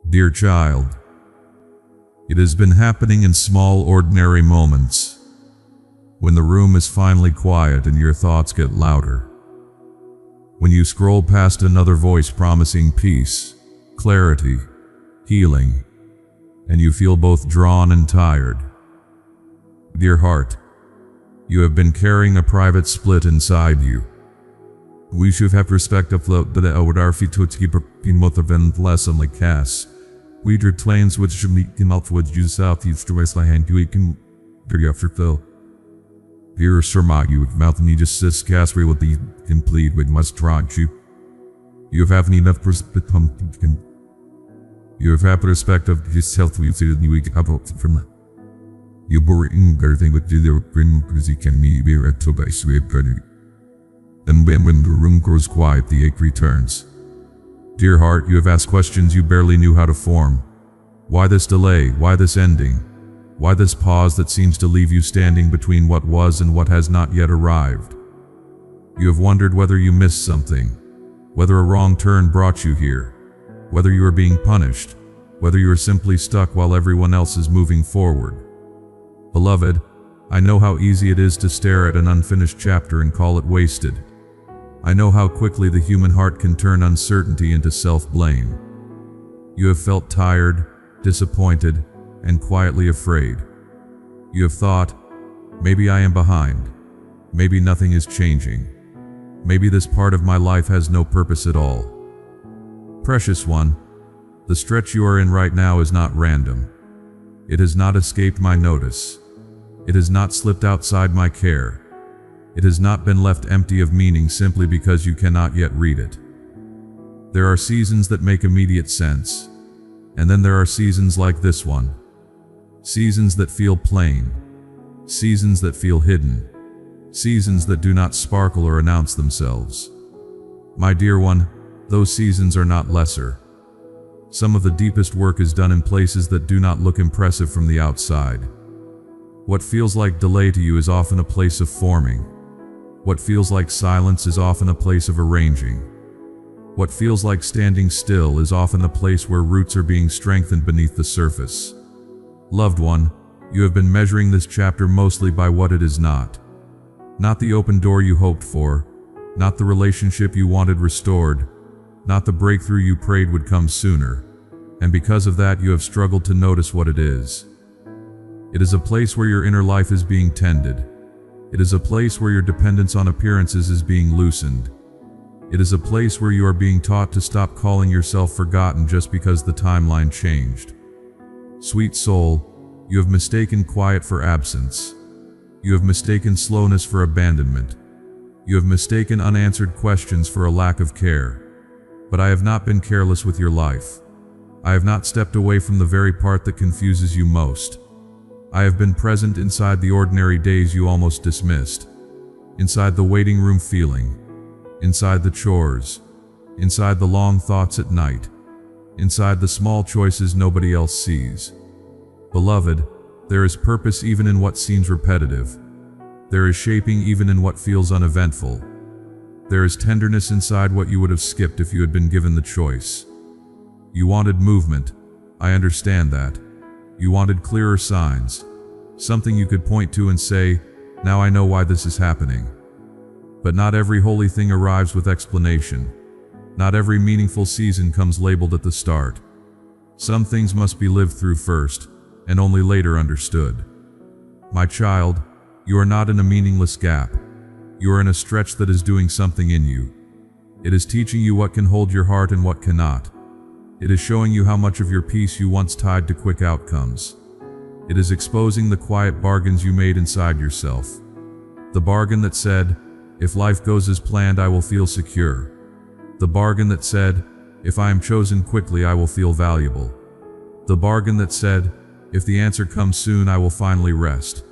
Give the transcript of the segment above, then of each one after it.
Dear child, it has been happening in small, ordinary moments, when the room is finally quiet and your thoughts get louder. When you scroll past another voice promising peace, clarity, healing, and you feel both drawn and tired. Dear heart, you have been carrying a private split inside you. We should have respect of the our feet to keep in motivationdaily cast. We drew planes which should meet him out with you southeast to west hand you can very after though. Dear Sir you with mouth and you just sis cast with the complete with must try you. You have enough perspective. You have had perspective of his health we see that you can have from that. You bring everything with you bring because you can be at to base with pretty. Then when the room grows quiet, the ache returns. Dear heart, you have asked questions you barely knew how to form. Why this delay? Why this ending? Why this pause that seems to leave you standing between what was and what has not yet arrived? You have wondered whether you missed something, whether a wrong turn brought you here, whether you are being punished, whether you are simply stuck while everyone else is moving forward. Beloved, I know how easy it is to stare at an unfinished chapter and call it wasted. I know how quickly the human heart can turn uncertainty into self-blame. You have felt tired, disappointed, and quietly afraid. You have thought, maybe I am behind. Maybe nothing is changing. Maybe this part of my life has no purpose at all. Precious one, the stretch you are in right now is not random. It has not escaped my notice. It has not slipped outside my care. It has not been left empty of meaning simply because you cannot yet read it. There are seasons that make immediate sense, and then there are seasons like this one. Seasons that feel plain, seasons that feel hidden, seasons that do not sparkle or announce themselves. My dear one, those seasons are not lesser. Some of the deepest work is done in places that do not look impressive from the outside. What feels like delay to you is often a place of forming. What feels like silence is often a place of arranging. What feels like standing still is often a place where roots are being strengthened beneath the surface. Loved one, you have been measuring this chapter mostly by what it is not. Not the open door you hoped for, not the relationship you wanted restored, not the breakthrough you prayed would come sooner, and because of that you have struggled to notice what it is. It is a place where your inner life is being tended. It is a place where your dependence on appearances is being loosened. It is a place where you are being taught to stop calling yourself forgotten just because the timeline changed. Sweet soul, you have mistaken quiet for absence. You have mistaken slowness for abandonment. You have mistaken unanswered questions for a lack of care. But I have not been careless with your life. I have not stepped away from the very part that confuses you most. I have been present inside the ordinary days you almost dismissed, inside the waiting room feeling, inside the chores, inside the long thoughts at night, inside the small choices nobody else sees. Beloved, there is purpose even in what seems repetitive. There is shaping even in what feels uneventful. There is tenderness inside what you would have skipped if you had been given the choice. You wanted movement. I understand that. You wanted clearer signs, something you could point to and say, now I know why this is happening. But not every holy thing arrives with explanation. Not every meaningful season comes labeled at the start. Some things must be lived through first, and only later understood. My child, you are not in a meaningless gap. You are in a stretch that is doing something in you. It is teaching you what can hold your heart and what cannot. It is showing you how much of your peace you once tied to quick outcomes. It is exposing the quiet bargains you made inside yourself. The bargain that said, if life goes as planned, I will feel secure. The bargain that said, if I am chosen quickly, I will feel valuable. The bargain that said, if the answer comes soon, I will finally rest.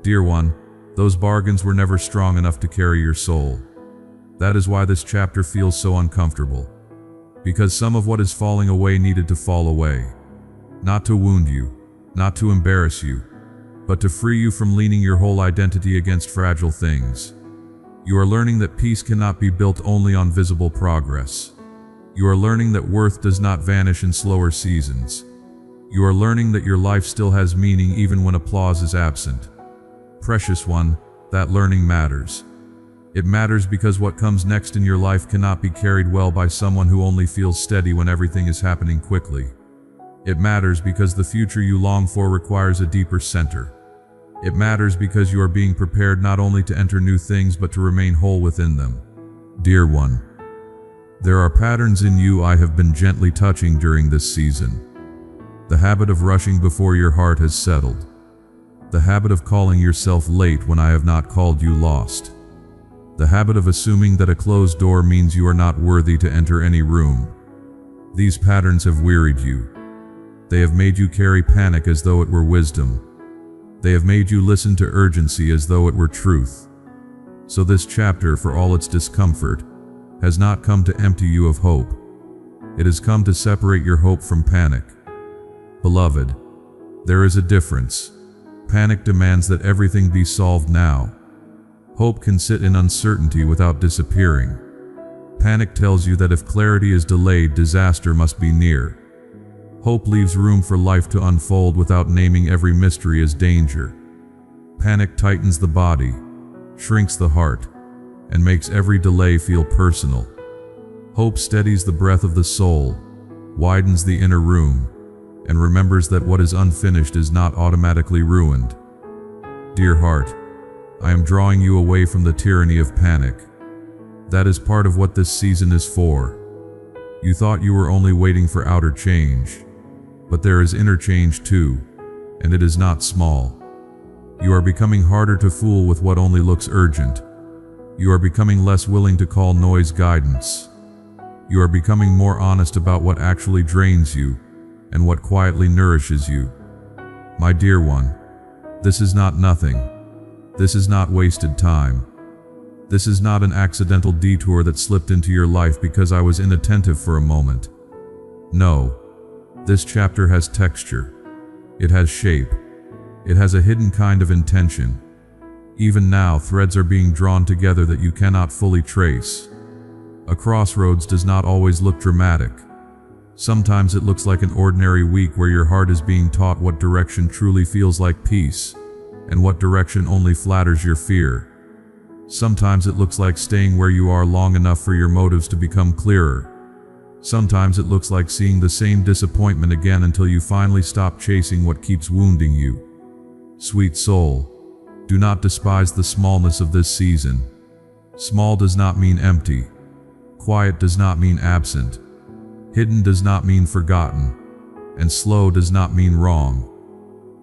Dear one, those bargains were never strong enough to carry your soul. That is why this chapter feels so uncomfortable. Because some of what is falling away needed to fall away. Not to wound you, not to embarrass you, but to free you from leaning your whole identity against fragile things. You are learning that peace cannot be built only on visible progress. You are learning that worth does not vanish in slower seasons. You are learning that your life still has meaning even when applause is absent. Precious one, that learning matters. It matters because what comes next in your life cannot be carried well by someone who only feels steady when everything is happening quickly. It matters because the future you long for requires a deeper center. It matters because you are being prepared not only to enter new things but to remain whole within them. Dear one, there are patterns in you I have been gently touching during this season. The habit of rushing before your heart has settled. The habit of calling yourself late when I have not called you lost. The habit of assuming that a closed door means you are not worthy to enter any room. These patterns have wearied you. They have made you carry panic as though it were wisdom. They have made you listen to urgency as though it were truth. So this chapter, for all its discomfort, has not come to empty you of hope. It has come to separate your hope from panic. Beloved, there is a difference. Panic demands that everything be solved now. Hope can sit in uncertainty without disappearing. Panic tells you that if clarity is delayed, disaster must be near. Hope leaves room for life to unfold without naming every mystery as danger. Panic tightens the body, shrinks the heart, and makes every delay feel personal. Hope steadies the breath of the soul, widens the inner room, and remembers that what is unfinished is not automatically ruined. Dear heart, I am drawing you away from the tyranny of panic. That is part of what this season is for. You thought you were only waiting for outer change, but there is inner change too, and it is not small. You are becoming harder to fool with what only looks urgent. You are becoming less willing to call noise guidance. You are becoming more honest about what actually drains you and what quietly nourishes you. My dear one, this is not nothing. This is not wasted time. This is not an accidental detour that slipped into your life because I was inattentive for a moment. No, this chapter has texture. It has shape. It has a hidden kind of intention. Even now, threads are being drawn together that you cannot fully trace. A crossroads does not always look dramatic. Sometimes it looks like an ordinary week where your heart is being taught what direction truly feels like peace, and what direction only flatters your fear. Sometimes it looks like staying where you are long enough for your motives to become clearer. Sometimes it looks like seeing the same disappointment again until you finally stop chasing what keeps wounding you. Sweet soul, do not despise the smallness of this season. Small does not mean empty. Quiet does not mean absent. Hidden does not mean forgotten. And slow does not mean wrong.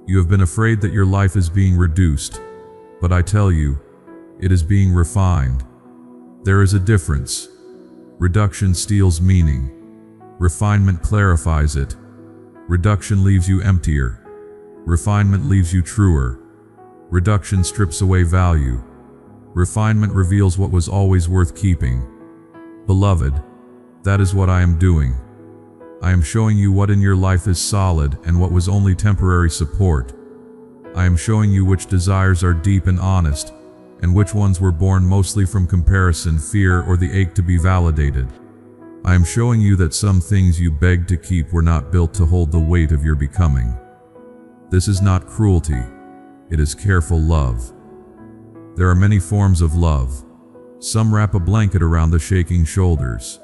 You have been afraid that your life is being reduced, but I tell you, it is being refined. There is a difference. Reduction steals meaning. Refinement clarifies it. Reduction leaves you emptier. Refinement leaves you truer. Reduction strips away value. Refinement reveals what was always worth keeping. Beloved, that is what I am doing. I am showing you what in your life is solid and what was only temporary support. I am showing you which desires are deep and honest, and which ones were born mostly from comparison, fear, or the ache to be validated. I am showing you that some things you begged to keep were not built to hold the weight of your becoming. This is not cruelty, it is careful love. There are many forms of love. Some wrap a blanket around the shaking shoulders.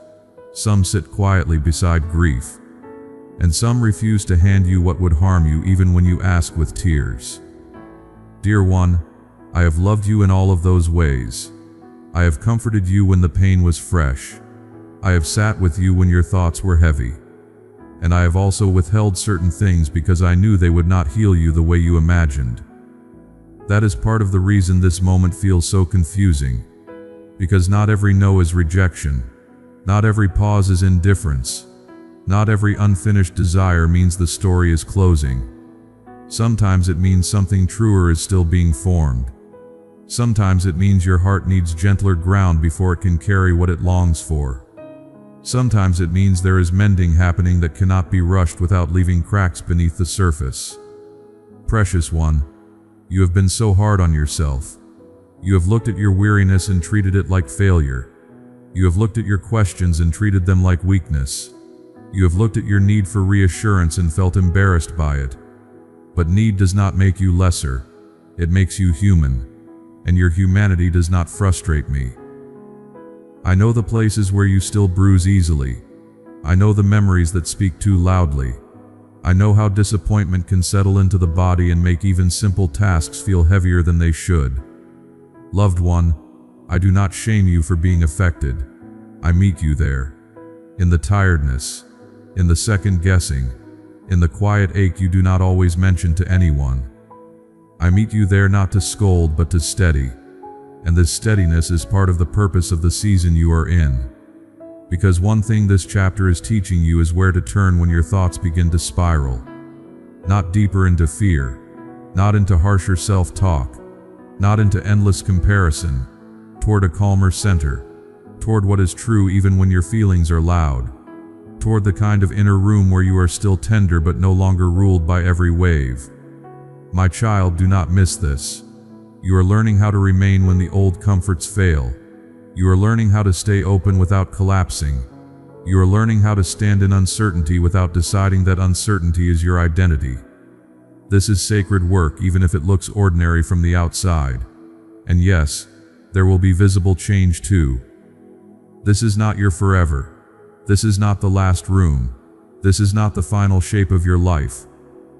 Some sit quietly beside grief. And some refuse to hand you what would harm you even when you ask with tears. Dear one, I have loved you in all of those ways. I have comforted you when the pain was fresh. I have sat with you when your thoughts were heavy. And I have also withheld certain things because I knew they would not heal you the way you imagined. That is part of the reason this moment feels so confusing. Because not every no is rejection. Not every pause is indifference. Not every unfinished desire means the story is closing. Sometimes it means something truer is still being formed. Sometimes it means your heart needs gentler ground before it can carry what it longs for. Sometimes it means there is mending happening that cannot be rushed without leaving cracks beneath the surface. Precious one, you have been so hard on yourself. You have looked at your weariness and treated it like failure. You have looked at your questions and treated them like weakness. You have looked at your need for reassurance and felt embarrassed by it. But need does not make you lesser. It makes you human. And your humanity does not frustrate me. I know the places where you still bruise easily. I know the memories that speak too loudly. I know how disappointment can settle into the body and make even simple tasks feel heavier than they should. Loved one, I do not shame you for being affected. I meet you there. In the tiredness, in the second guessing, in the quiet ache you do not always mention to anyone. I meet you there not to scold but to steady. And this steadiness is part of the purpose of the season you are in. Because one thing this chapter is teaching you is where to turn when your thoughts begin to spiral. Not deeper into fear, not into harsher self-talk, not into endless comparison, toward a calmer center, toward what is true even when your feelings are loud, toward the kind of inner room where you are still tender but no longer ruled by every wave. My child, do not miss this. You are learning how to remain when the old comforts fail. You are learning how to stay open without collapsing. You are learning how to stand in uncertainty without deciding that uncertainty is your identity. This is sacred work even if it looks ordinary from the outside. And yes, there will be visible change too. This is not your forever. This is not the last room. This is not the final shape of your life.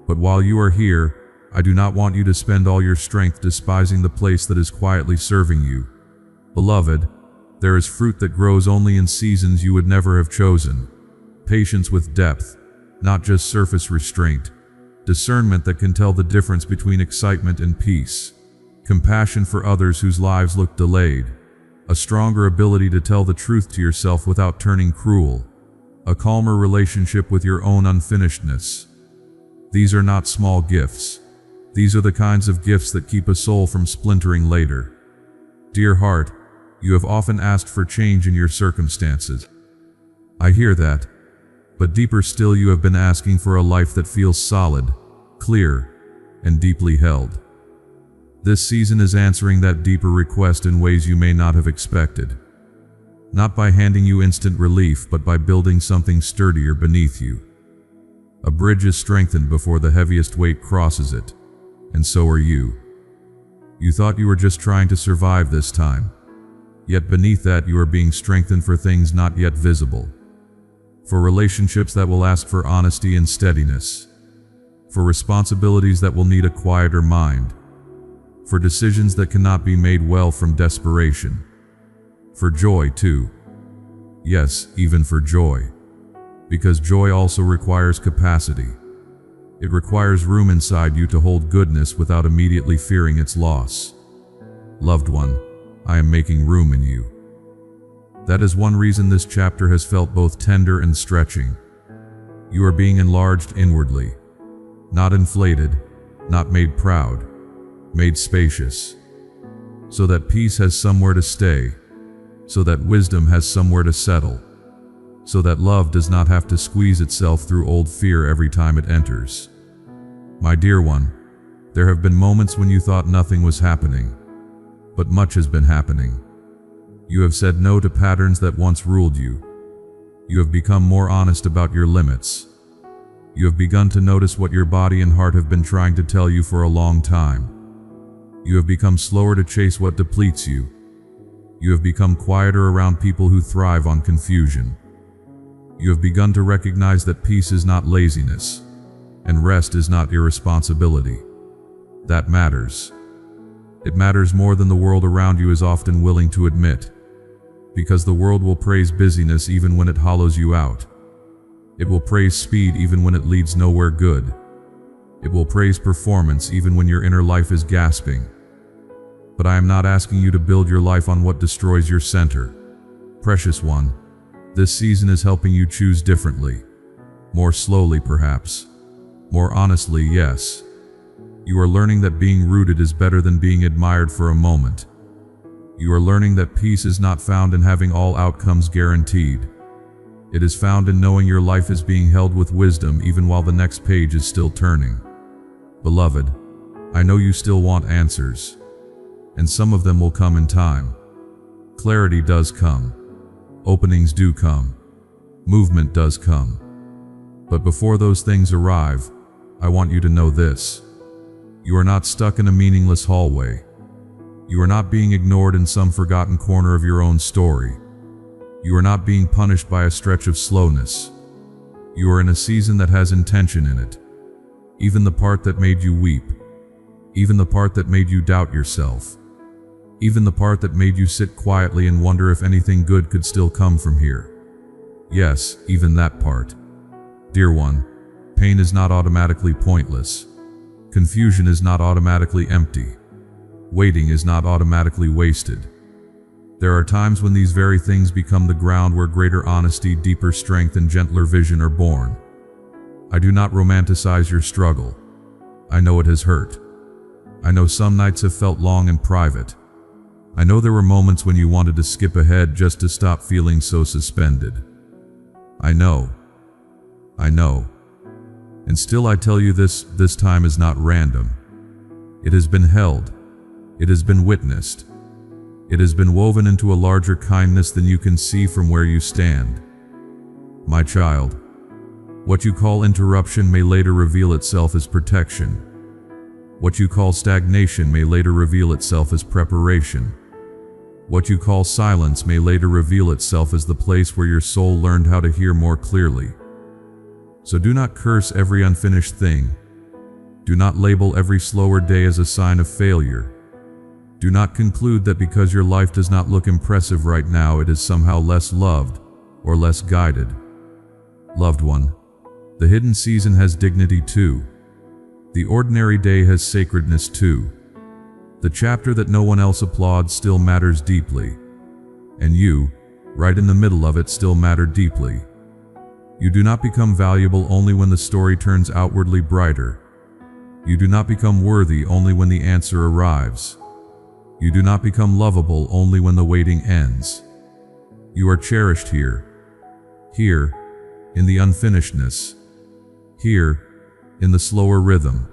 But while you are here, I do not want you to spend all your strength despising the place that is quietly serving you. Beloved, there is fruit that grows only in seasons you would never have chosen. Patience with depth, not just surface restraint. Discernment that can tell the difference between excitement and peace. Compassion for others whose lives look delayed. A stronger ability to tell the truth to yourself without turning cruel. A calmer relationship with your own unfinishedness. These are not small gifts. These are the kinds of gifts that keep a soul from splintering later. Dear heart, you have often asked for change in your circumstances. I hear that. But deeper still, you have been asking for a life that feels solid, clear, and deeply held. This season is answering that deeper request in ways you may not have expected. Not by handing you instant relief, but by building something sturdier beneath you. A bridge is strengthened before the heaviest weight crosses it, and so are you. You thought you were just trying to survive this time, yet beneath that you are being strengthened for things not yet visible. For relationships that will ask for honesty and steadiness. For responsibilities that will need a quieter mind. For decisions that cannot be made well from desperation. For joy too. Yes, even for joy. Because joy also requires capacity. It requires room inside you to hold goodness without immediately fearing its loss. Loved one, I am making room in you. That is one reason this chapter has felt both tender and stretching. You are being enlarged inwardly. Not inflated, not made proud, made spacious. So that peace has somewhere to stay. So that wisdom has somewhere to settle. So that love does not have to squeeze itself through old fear every time it enters. My dear one, there have been moments when you thought nothing was happening. But much has been happening. You have said no to patterns that once ruled you. You have become more honest about your limits. You have begun to notice what your body and heart have been trying to tell you for a long time. You have become slower to chase what depletes you. You have become quieter around people who thrive on confusion. You have begun to recognize that peace is not laziness, and rest is not irresponsibility. That matters. It matters more than the world around you is often willing to admit. Because the world will praise busyness even when it hollows you out. It will praise speed even when it leads nowhere good. It will praise performance even when your inner life is gasping. But I am not asking you to build your life on what destroys your center. Precious one, this season is helping you choose differently. More slowly perhaps. More honestly, yes. You are learning that being rooted is better than being admired for a moment. You are learning that peace is not found in having all outcomes guaranteed. It is found in knowing your life is being held with wisdom even while the next page is still turning. Beloved, I know you still want answers. And some of them will come in time. Clarity does come. Openings do come. Movement does come. But before those things arrive, I want you to know this. You are not stuck in a meaningless hallway. You are not being ignored in some forgotten corner of your own story. You are not being punished by a stretch of slowness. You are in a season that has intention in it. Even the part that made you weep. Even the part that made you doubt yourself. Even the part that made you sit quietly and wonder if anything good could still come from here. Yes, even that part. Dear one, pain is not automatically pointless. Confusion is not automatically empty. Waiting is not automatically wasted. There are times when these very things become the ground where greater honesty, deeper strength, and gentler vision are born. I do not romanticize your struggle. I know it has hurt. I know some nights have felt long and private. I know there were moments when you wanted to skip ahead just to stop feeling so suspended. I know. And still I tell you this time is not random. It has been held. It has been witnessed. It has been woven into a larger kindness than you can see from where you stand. My child, what you call interruption may later reveal itself as protection. What you call stagnation may later reveal itself as preparation. What you call silence may later reveal itself as the place where your soul learned how to hear more clearly. So do not curse every unfinished thing. Do not label every slower day as a sign of failure. Do not conclude that because your life does not look impressive right now, it is somehow less loved or less guided. Loved one, the hidden season has dignity too. The ordinary day has sacredness too. The chapter that no one else applauds still matters deeply. And you, right in the middle of it, still matter deeply. You do not become valuable only when the story turns outwardly brighter. You do not become worthy only when the answer arrives. You do not become lovable only when the waiting ends. You are cherished here. Here, in the unfinishedness. Here, in the slower rhythm.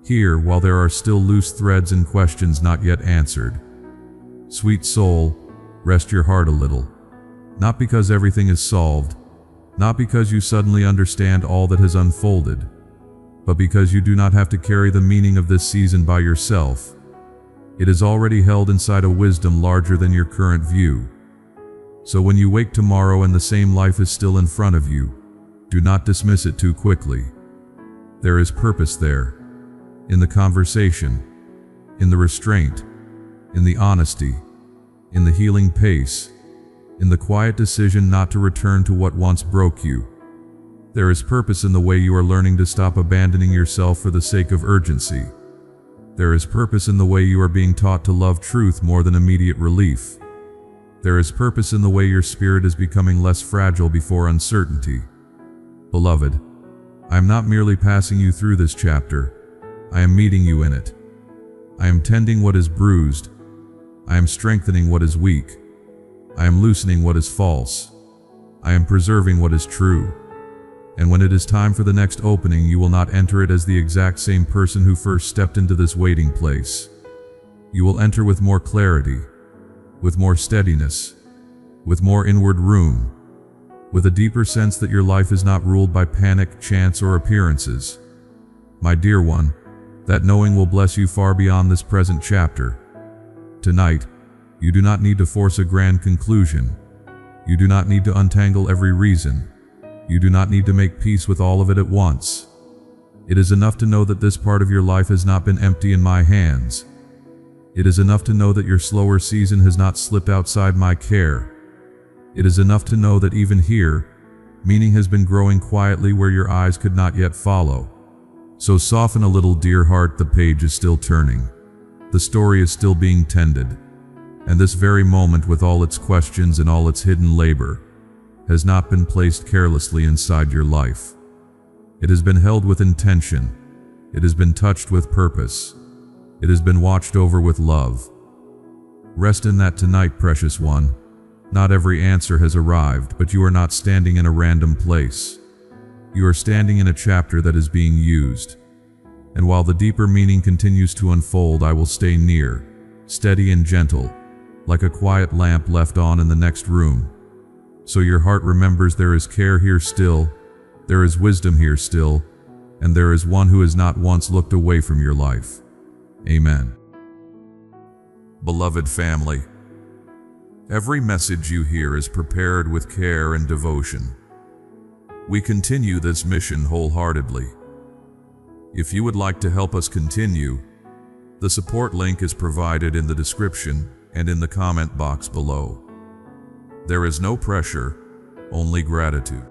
Here, while there are still loose threads and questions not yet answered. Sweet soul, rest your heart a little. Not because everything is solved, not because you suddenly understand all that has unfolded, but because you do not have to carry the meaning of this season by yourself. It is already held inside a wisdom larger than your current view. So when you wake tomorrow and the same life is still in front of you, do not dismiss it too quickly. There is purpose there. In the conversation, in the restraint, in the honesty, in the healing pace, in the quiet decision not to return to what once broke you. There is purpose in the way you are learning to stop abandoning yourself for the sake of urgency. There is purpose in the way you are being taught to love truth more than immediate relief. There is purpose in the way your spirit is becoming less fragile before uncertainty. Beloved, I am not merely passing you through this chapter. I am meeting you in it. I am tending what is bruised. I am strengthening what is weak. I am loosening what is false. I am preserving what is true. And when it is time for the next opening, you will not enter it as the exact same person who first stepped into this waiting place. You will enter with more clarity, with more steadiness, with more inward room, with a deeper sense that your life is not ruled by panic, chance, or appearances. My dear one, that knowing will bless you far beyond this present chapter. Tonight, you do not need to force a grand conclusion. You do not need to untangle every reason. You do not need to make peace with all of it at once. It is enough to know that this part of your life has not been empty in my hands. It is enough to know that your slower season has not slipped outside my care. It is enough to know that even here, meaning has been growing quietly where your eyes could not yet follow. So soften a little, dear heart, the page is still turning. The story is still being tended. And this very moment, with all its questions and all its hidden labor, has not been placed carelessly inside your life. It has been held with intention. It has been touched with purpose. It has been watched over with love. Rest in that tonight, precious one. Not every answer has arrived, but you are not standing in a random place. You are standing in a chapter that is being used. And while the deeper meaning continues to unfold, I will stay near, steady and gentle, like a quiet lamp left on in the next room. So your heart remembers there is care here still, there is wisdom here still, and there is one who has not once looked away from your life. Amen. Beloved family, every message you hear is prepared with care and devotion. We continue this mission wholeheartedly. If you would like to help us continue, the support link is provided in the description and in the comment box below. There is no pressure, only gratitude.